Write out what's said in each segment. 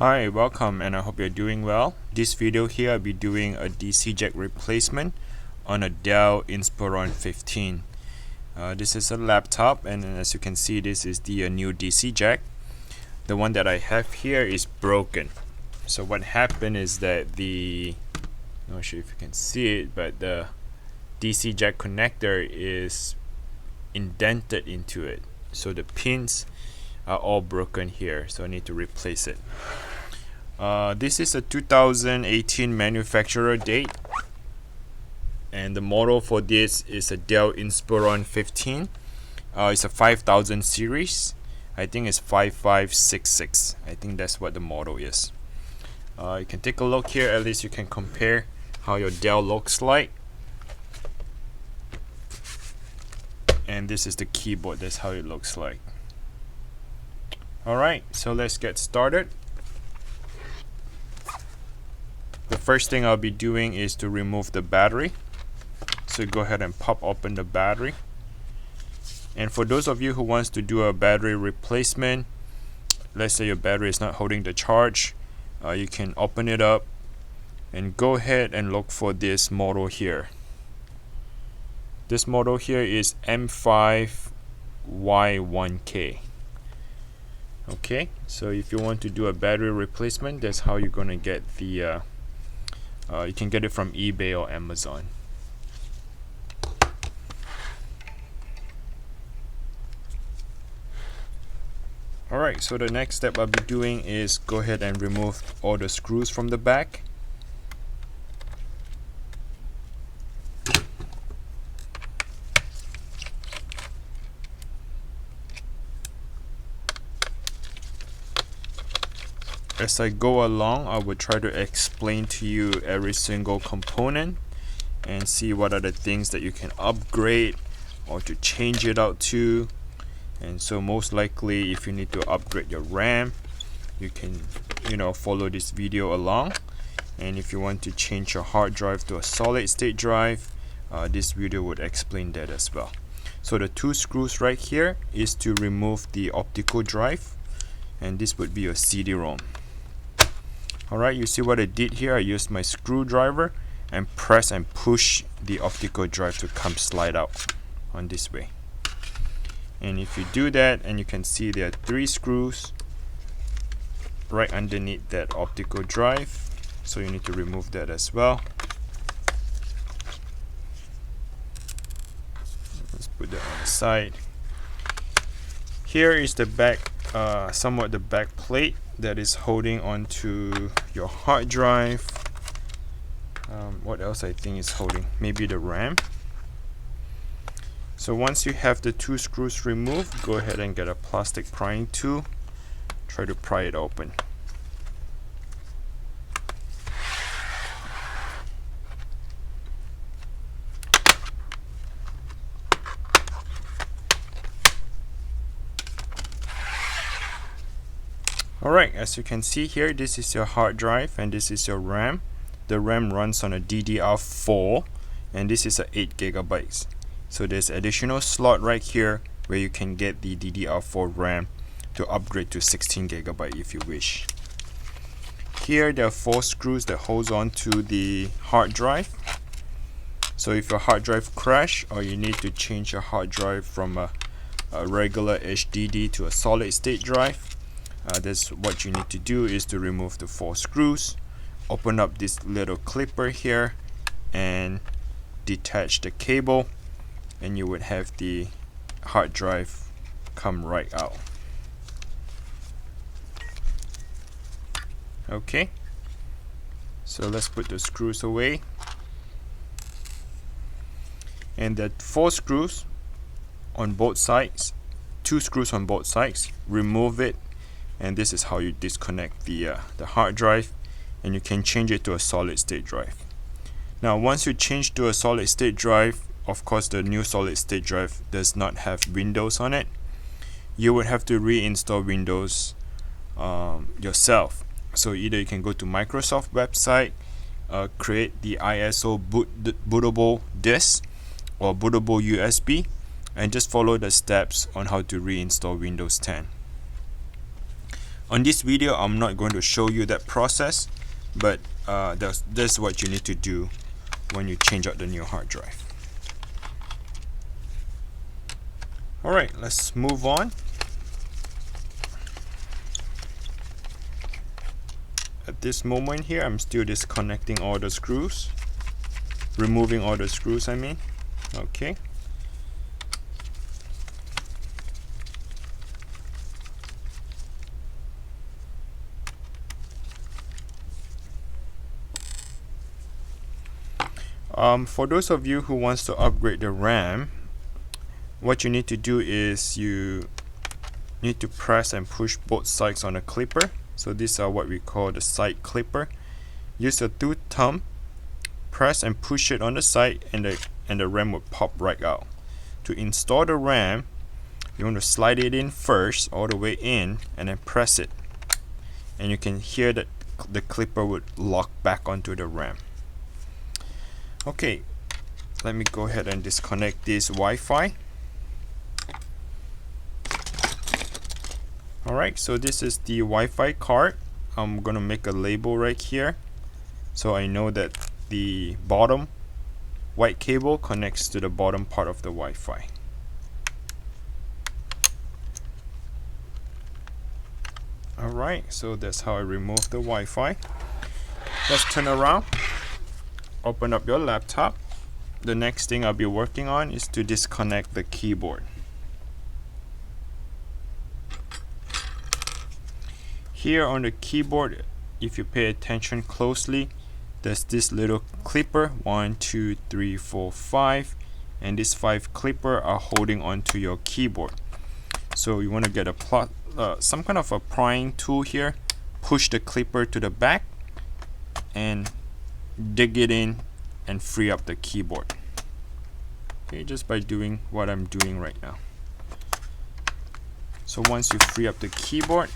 Hi, welcome, and I hope you're doing well. This video here I'll be doing a DC jack replacement on a Dell Inspiron 15. This is a laptop, and as you can see, this is the new DC jack. The one that I have here is broken. So what happened is that I'm not sure if you can see it, but the DC jack connector is indented into it. So the pins are all broken here, so I need to replace it. This is a 2018 manufacturer date, and the model for this is a Dell Inspiron 15. It's a 5000 series. I think it's 5566. I think that's what the model is. You can take a look here, at least you can compare how your Dell looks like. And this is the keyboard, that's how it looks like. Alright, so let's get started. The first thing I'll be doing is to remove the battery. So go ahead and pop open the battery. And for those of you who wants to do a battery replacement, let's say your battery is not holding the charge, you can open it up and go ahead and look for this model here. This model here is M5Y1K. Okay, so if you want to do a battery replacement, that's how you're gonna get the you can get it from eBay or Amazon. Alright, so the next step I'll be doing is go ahead and remove all the screws from the back. As I go along, I will try to explain to you every single component and see what are the things that you can upgrade or to change it out to. And so most likely, if you need to upgrade your RAM, you can follow this video along. And if you want to change your hard drive to a solid state drive, this video would explain that as well. So the two screws right here is to remove the optical drive, and this would be your CD-ROM. Alright, you see what I did here? I used my screwdriver and press and push the optical drive to come slide out on this way. And if you do that, and you can see there are 3 screws right underneath that optical drive, so you need to remove that as well. Let's put that on the side. Here is the back, somewhat the back plate that is holding onto your hard drive. What else I think is holding? Maybe the RAM. So once you have the 2 screws removed, go ahead and get a plastic prying tool. Try to pry it open. Alright, as you can see here, this is your hard drive and this is your RAM. The RAM runs on a DDR4 and this is a 8 gigabytes. So there's additional slot right here where you can get the DDR4 RAM to upgrade to 16 gigabyte if you wish. Here there are 4 screws that holds on to the hard drive. So if your hard drive crash or you need to change your hard drive from a regular HDD to a solid state drive, that's what you need to do, is to remove the 4 screws, open up this little clipper here and detach the cable, and you would have the hard drive come right out. Okay, so let's put the screws away, and the 4 screws on both sides, 2 screws on both sides, remove it. And this is how you disconnect the hard drive, and you can change it to a solid state drive. Now once you change to a solid state drive, of course the new solid state drive does not have Windows on it. You would have to reinstall Windows yourself. So either you can go to Microsoft website, create the ISO bootable disk or bootable USB, and just follow the steps on how to reinstall Windows 10. On this video, I'm not going to show you that process, but that's what you need to do when you change out the new hard drive. Alright, let's move on. At this moment here, I'm still disconnecting all the screws, removing all the screws, I mean. Okay. For those of you who wants to upgrade the RAM, what you need to do is you need to press and push both sides on a clipper. So these are what we call the side clipper. Use a thumb, press and push it on the side, and the RAM will pop right out. To install the RAM, you want to slide it in first, all the way in, and then press it. And you can hear that the clipper would lock back onto the RAM. Okay, let me go ahead and disconnect this Wi-Fi. Alright, so this is the Wi-Fi card. I'm gonna make a label right here so I know that the bottom white cable connects to the bottom part of the Wi-Fi. Alright, so that's how I remove the Wi-Fi. Let's turn around, open up your laptop. The next thing I'll be working on is to disconnect the keyboard. Here on the keyboard, if you pay attention closely, there's this little clipper, 1, 2, 3, 4, 5, and these 5 clipper are holding onto your keyboard. So you want to get some kind of a prying tool here, push the clipper to the back and dig it in and free up the keyboard. Okay, just by doing what I'm doing right now. So once you free up the keyboard,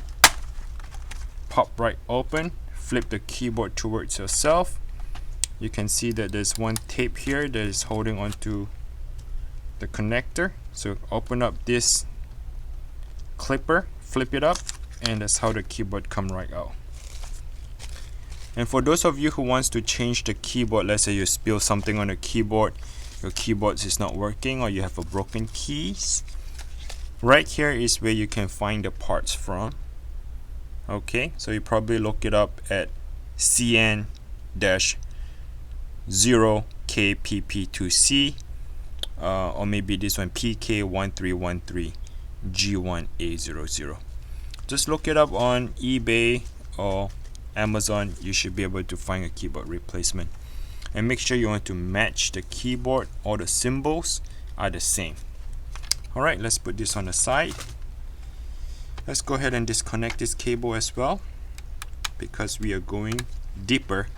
pop right open, flip the keyboard towards yourself. You can see that there's one tape here that is holding onto the connector. So open up this clipper, flip it up, and that's how the keyboard come right out. And for those of you who wants to change the keyboard, let's say you spill something on the keyboard, your keyboard is not working, or you have a broken keys, right here is where you can find the parts from. Okay, so you probably look it up at CN-0KPP2C, or maybe this one PK1313G1A00. Just look it up on eBay or Amazon. You should be able to find a keyboard replacement. And make sure you want to match the keyboard. All the symbols are the same. Alright, let's put this on the side. Let's go ahead and disconnect this cable as well, because we are going deeper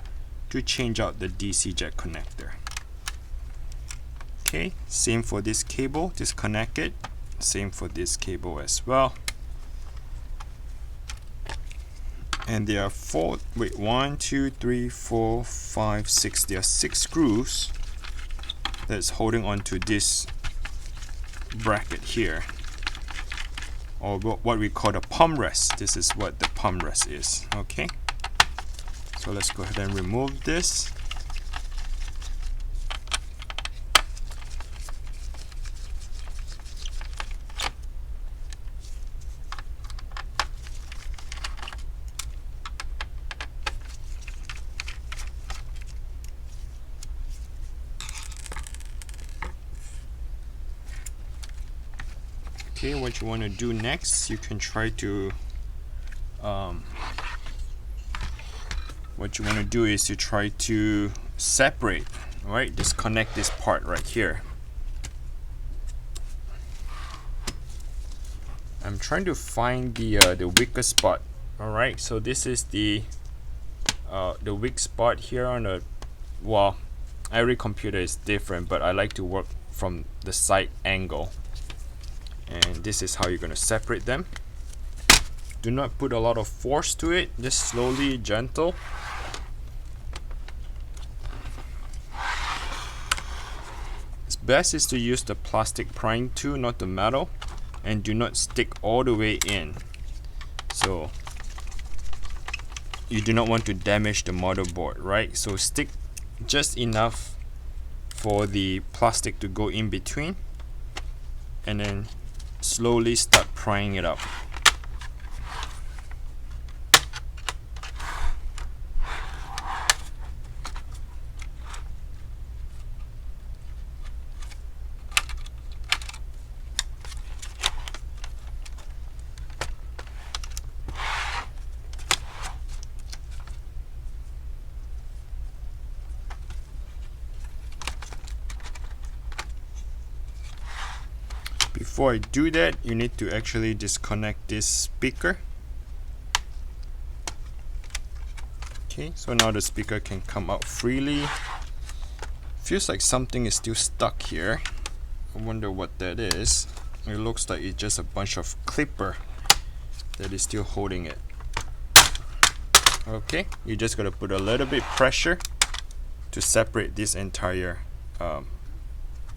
to change out the DC jack connector. Okay, same for this cable, disconnect it. Same for this cable as well. And there are 1, 2, 3, 4, 5, 6. There are 6 screws that's holding onto this bracket here, or what we call the palm rest. This is what the palm rest is. Okay, so let's go ahead and remove this. Okay, what you want to do next, you can try to what you want to do is you try to separate, right? Disconnect this part right here. I'm trying to find the weakest spot. All right, so this is the weak spot here on the, well, every computer is different, but I like to work from the side angle. And this is how you're going to separate them. Do not put a lot of force to it, just slowly, gentle. It's best is to use the plastic prying tool, not the metal, and do not stick all the way in. So you do not want to damage the motherboard, right? So stick just enough for the plastic to go in between, and then slowly start prying it up. Before I do that, you need to actually disconnect this speaker. Okay, so now the speaker can come out freely. Feels like something is still stuck here. I wonder what that is. It looks like it's just a bunch of clipper that is still holding it. Okay, you just gotta put a little bit pressure to separate this entire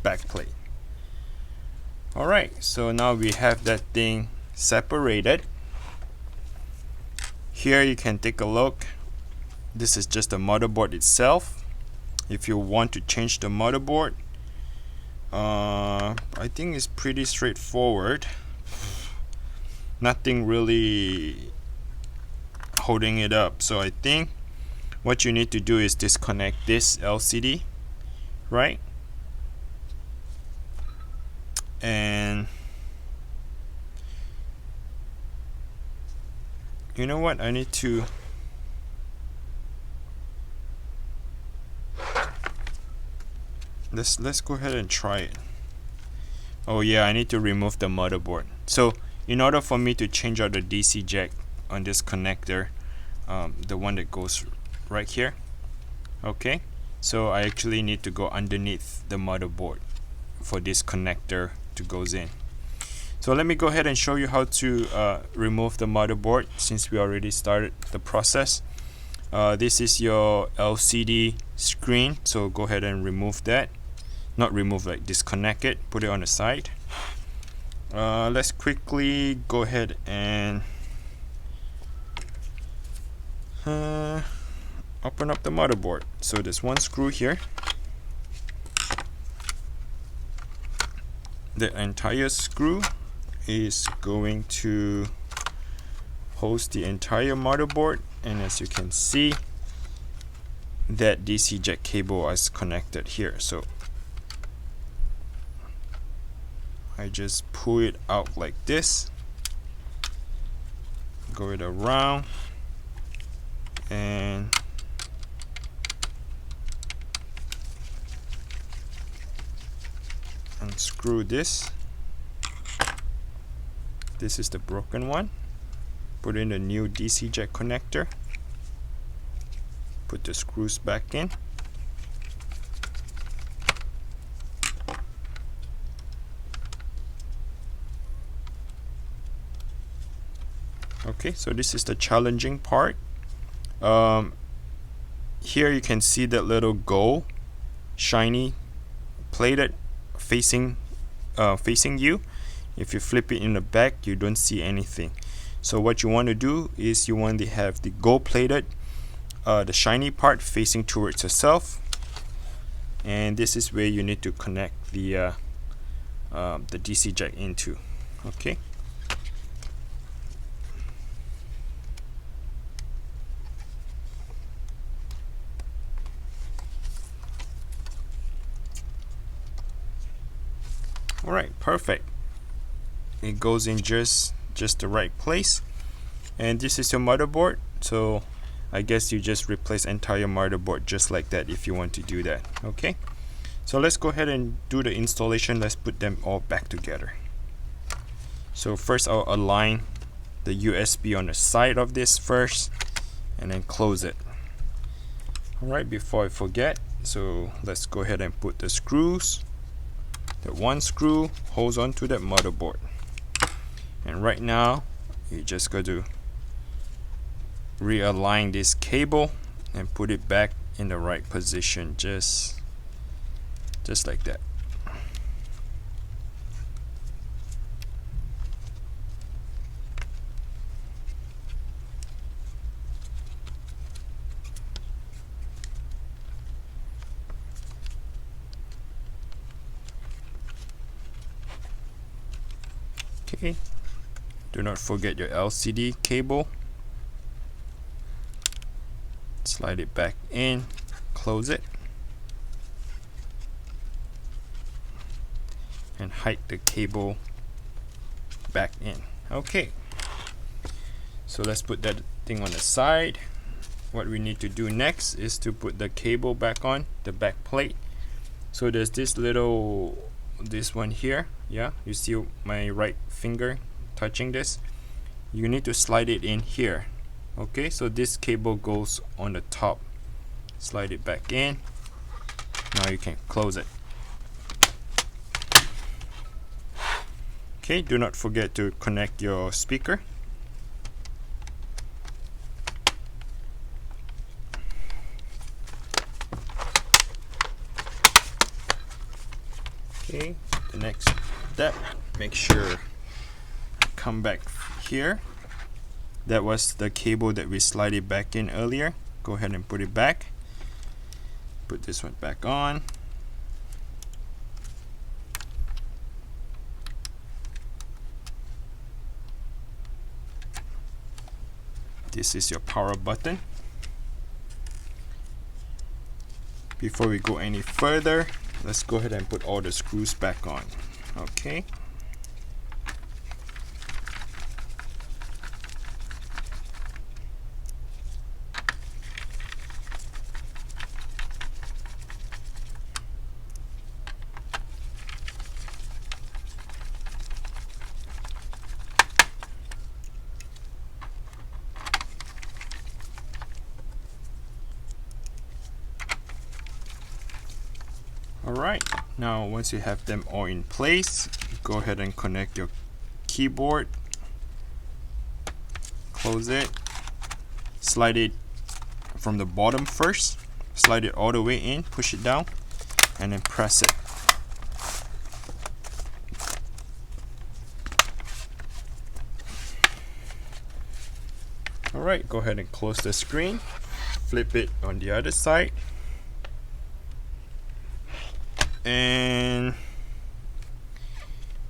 back plate. Alright, so now we have that thing separated. Here you can take a look. This is just the motherboard itself. If you want to change the motherboard, I think it's pretty straightforward. Nothing really holding it up. So I think what you need to do is disconnect this LCD, right? And you know what, I need to let's go ahead and try it. Oh yeah, I need to remove the motherboard. So in order for me to change out the DC jack on this connector, the one that goes right here, okay, so I actually need to go underneath the motherboard for this connector to goes in. So let me go ahead and show you how to remove the motherboard, since we already started the process. This is your LCD screen, so go ahead and remove that. Not remove, like disconnect it, put it on the side. Let's quickly go ahead and open up the motherboard. So there's one screw here. The entire screw is going to host the entire motherboard, and as you can see, that DC jack cable is connected here. So I just pull it out like this, go it around, and unscrew this. This is the broken one. Put in the new DC jack connector. Put the screws back in. Okay, so this is the challenging part. Here you can see that little gold, shiny, plated facing you. If you flip it in the back, you don't see anything. So what you want to do is you want to have the gold plated, the shiny part facing towards yourself, and this is where you need to connect the DC jack into. Okay. Alright, perfect. It goes in just the right place, and this is your motherboard. So I guess you just replace entire motherboard just like that if you want to do that. Okay, so let's go ahead and do the installation. Let's put them all back together. So first I'll align the USB on the side of this first, and then close it. Alright, before I forget, so let's go ahead and put the screws. That one screw holds onto that motherboard, and right now you just got to realign this cable and put it back in the right position, just like that. Okay, do not forget your LCD cable. Slide it back in, close it, and hide the cable back in. Okay, so let's put that thing on the side. What we need to do next is to put the cable back on the back plate. So there's this one here. Yeah, you see my right finger touching this. You need to slide it in here. Okay, so this cable goes on the top. Slide it back in. Now you can close it. Okay, do not forget to connect your speaker. Okay, the next step, make sure come back here. That was the cable that we slid it back in earlier. Go ahead and put it back. Put this one back on. This is your power button. Before we go any further, let's go ahead and put all the screws back on. Okay. Alright, now once you have them all in place, go ahead and connect your keyboard, close it, slide it from the bottom first, slide it all the way in, push it down, and then press it. Alright, go ahead and close the screen, flip it on the other side. And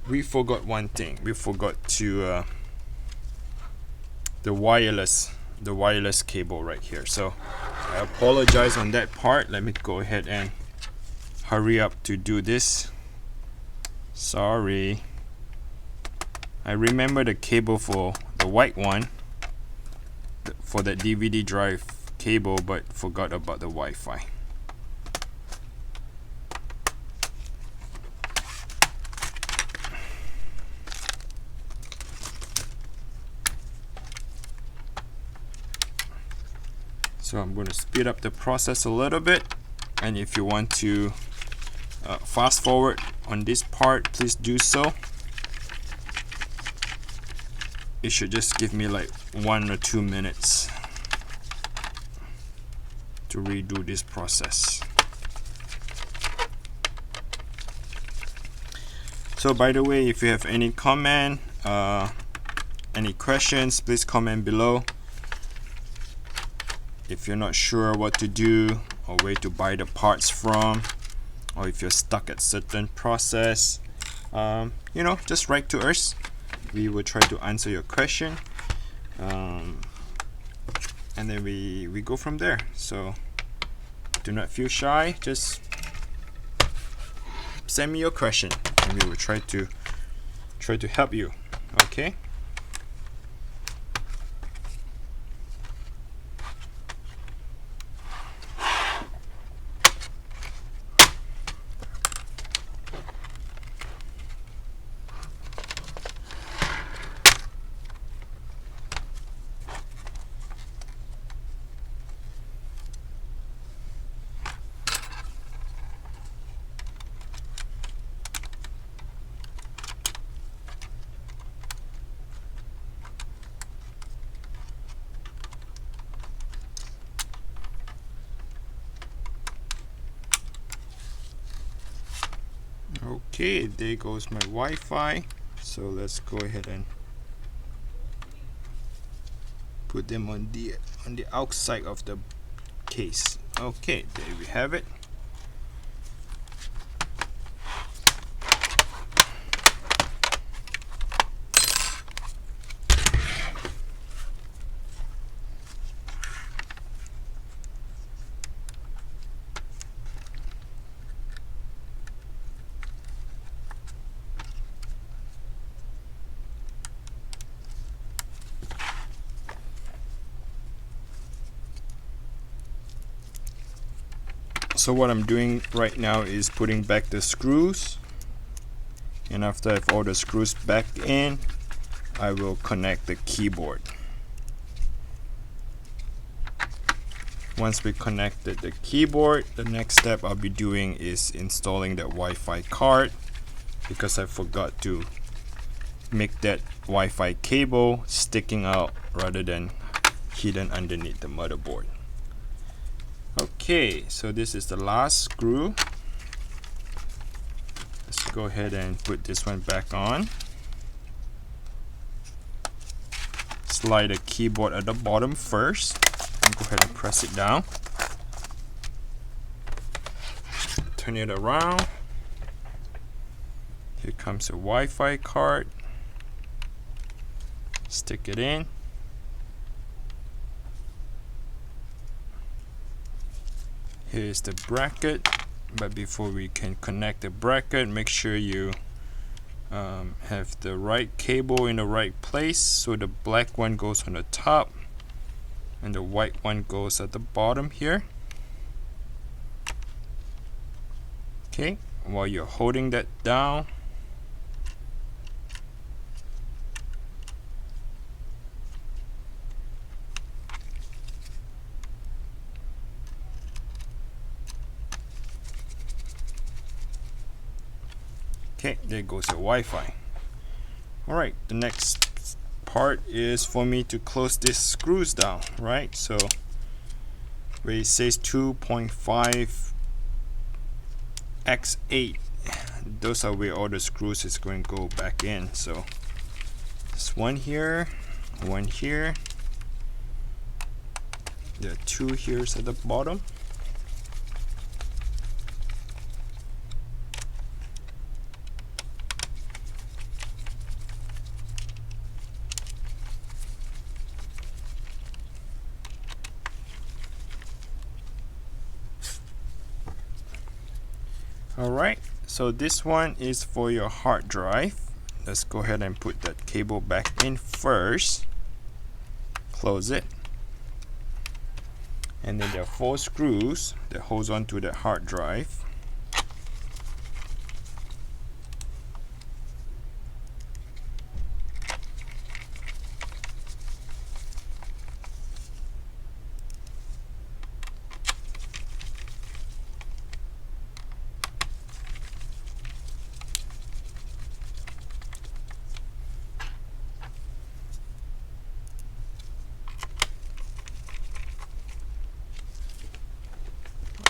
we forgot one thing. We forgot to the wireless cable right here. So I apologize on that part. Let me go ahead and hurry up to do this. Sorry. I remember the cable for the white one for the DVD drive cable, but forgot about the Wi-Fi. So I'm going to speed up the process a little bit, and if you want to fast forward on this part, please do so. It should just give me like 1 or 2 minutes to redo this process. So by the way, if you have any comment, any questions, please comment below. If you're not sure what to do or where to buy the parts from, or if you're stuck at certain process, you know, just write to us. We will try to answer your question, and then we go from there. So do not feel shy, just send me your question and we will try to help you. Okay. Okay, there goes my Wi-Fi. So let's go ahead and put them on the outside of the case. Okay, there we have it. So what I'm doing right now is putting back the screws, and after I have all the screws back in, I will connect the keyboard. Once we connected the keyboard, the next step I'll be doing is installing the Wi-Fi card, because I forgot to make that Wi-Fi cable sticking out rather than hidden underneath the motherboard. Okay, so this is the last screw. Let's go ahead and put this one back on. Slide the keyboard at the bottom first and go ahead and press it down. Turn it around. Here comes the Wi-Fi card. Stick it in. Here's the bracket, but before we can connect the bracket, make sure you have the right cable in the right place. So the black one goes on the top and the white one goes at the bottom here. Okay, while you're holding that down, okay, there goes the Wi-Fi. Alright, the next part is for me to close these screws down, right? So where it says 2.5 x8, those are where all the screws is going to go back in. So there's one here, there are two here at the bottom. Alright, so this one is for your hard drive. Let's go ahead and put that cable back in first. Close it. And then there are 4 screws that holds on to the hard drive.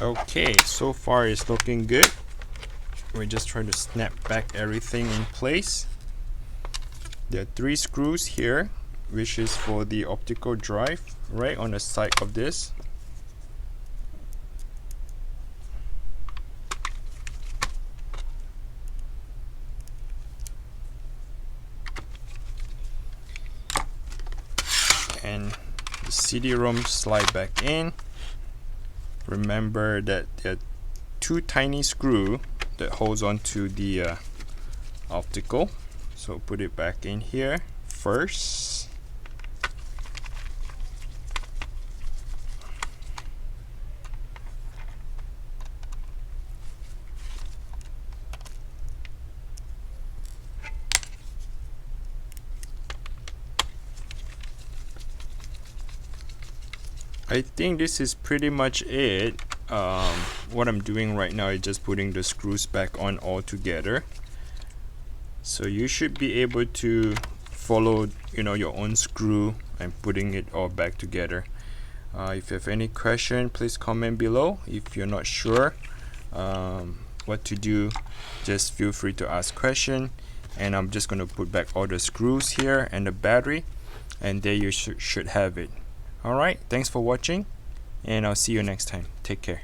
Okay, so far it's looking good. We're just trying to snap back everything in place. There are 3 screws here, which is for the optical drive, right on the side of this. And the CD-ROM slide back in. Remember that there are 2 tiny screws that holds on to the optical. So put it back in here first. I think this is pretty much it. What I'm doing right now is just putting the screws back on all together. So you should be able to follow, your own screw and putting it all back together. If you have any question, please comment below. If you're not sure what to do, just feel free to ask question. And I'm just going to put back all the screws here and the battery, and there you should have it. Alright, thanks for watching, and I'll see you next time. Take care.